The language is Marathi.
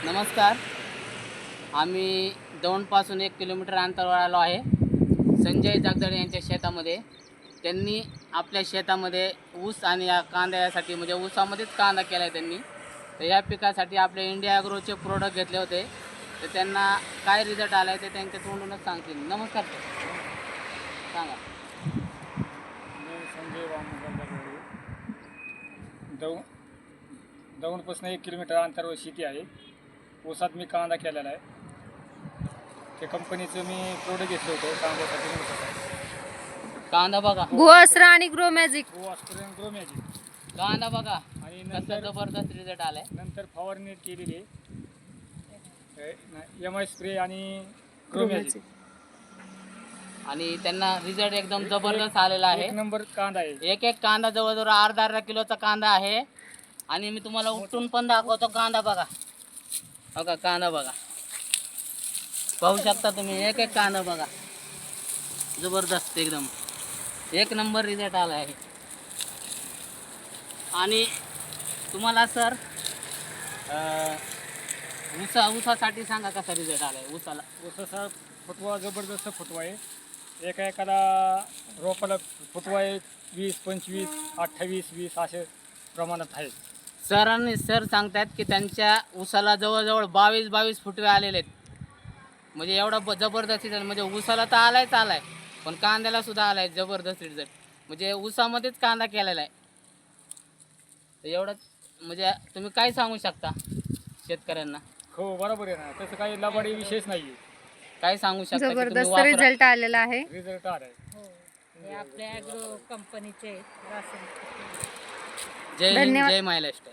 नमस्कार. आम्ही दौंडपासून 1 किलोमीटर अंतरावर आलो आहे. संजय जगदाळे यांच्या शेतामध्ये. त्यांनी आपल्या शेतामध्ये ऊस आणि या कांद्यासाठी म्हणजे ऊसामध्येच कांदा केला आहे त्यांनी. तर या पिकासाठी आपले इंडिया ॲग्रोचे प्रोडक्ट घेतले होते. तर त्यांना काय रिझल्ट आला आहे ते त्यांच्या तोंडूनच सांगतील. नमस्कार सर. सांगा. मी संजय वामन जगदाळे. दौंडपासून 1 किलोमीटर अंतरावर शेती आहे. ऊसात मी कांदा केलेला आहे. त्या कंपनीचं मी प्रोडक्ट घेतलं होतं कांद्यासाठी ऊसासाठी. कांदा बघा. भुअस्त्र आणि ग्रो मॅजिक. ग्रो मॅजिक कांदा बघा. आणि कसं जबरदस्त रिझल्ट आला आहे. नंतर फवारणी केलेली MI स्प्रे आणि ग्रो मॅजिक. आणि त्यांना रिझल्ट एकदम जबरदस्त आलेला आहे. 1 नंबर कांदा आहे. एक कांदा जवळजवळ अर्धा किलोचा कांदा आहे. आणि मी तुम्हाला उठून पण दाखवतो. कांदा बघा. बघा कांदा बघा. पाहू शकता तुम्ही. एक कांदा बघा. जबरदस्त एकदम 1 नंबर रिझल्ट आला आहे. आणि तुम्हाला सर ऊसासाठी सांगा कसा रिझल्ट आला आहे. ऊसाचा फुटवा जबरदस्त फुटवा आहे. एखादा रोपाला फुटवा आहे 20, 25, 28, 20 असे प्रमाणात आहे. सर सांगतात की त्यांच्या ऊसाला जवळजवळ 22 फुटवे आलेले आहेत. म्हणजे एवढा जबरदस्त रिझल्ट. म्हणजे ऊसाला तर आलाय पण कांद्याला सुद्धा आलाय जबरदस्त रिझल्ट. म्हणजे ऊसामध्येच कांदा केलेला आहे. तर एवढंच. म्हणजे तुम्ही काय सांगू शकता शेतकऱ्यांना? हो बरोबर आहे ना. तसं काही लबाडी विशेष नाही आहे. काय सांगू शकता की तुम्ही जबरदस्त वापरा? रिझल्ट आलेला आहे. रिझल्ट आला आहे. हे आपल्या ॲग्रो कंपनीचे रासायनिक जय हिंद, धन्यवाद. जय महाराष्ट्र.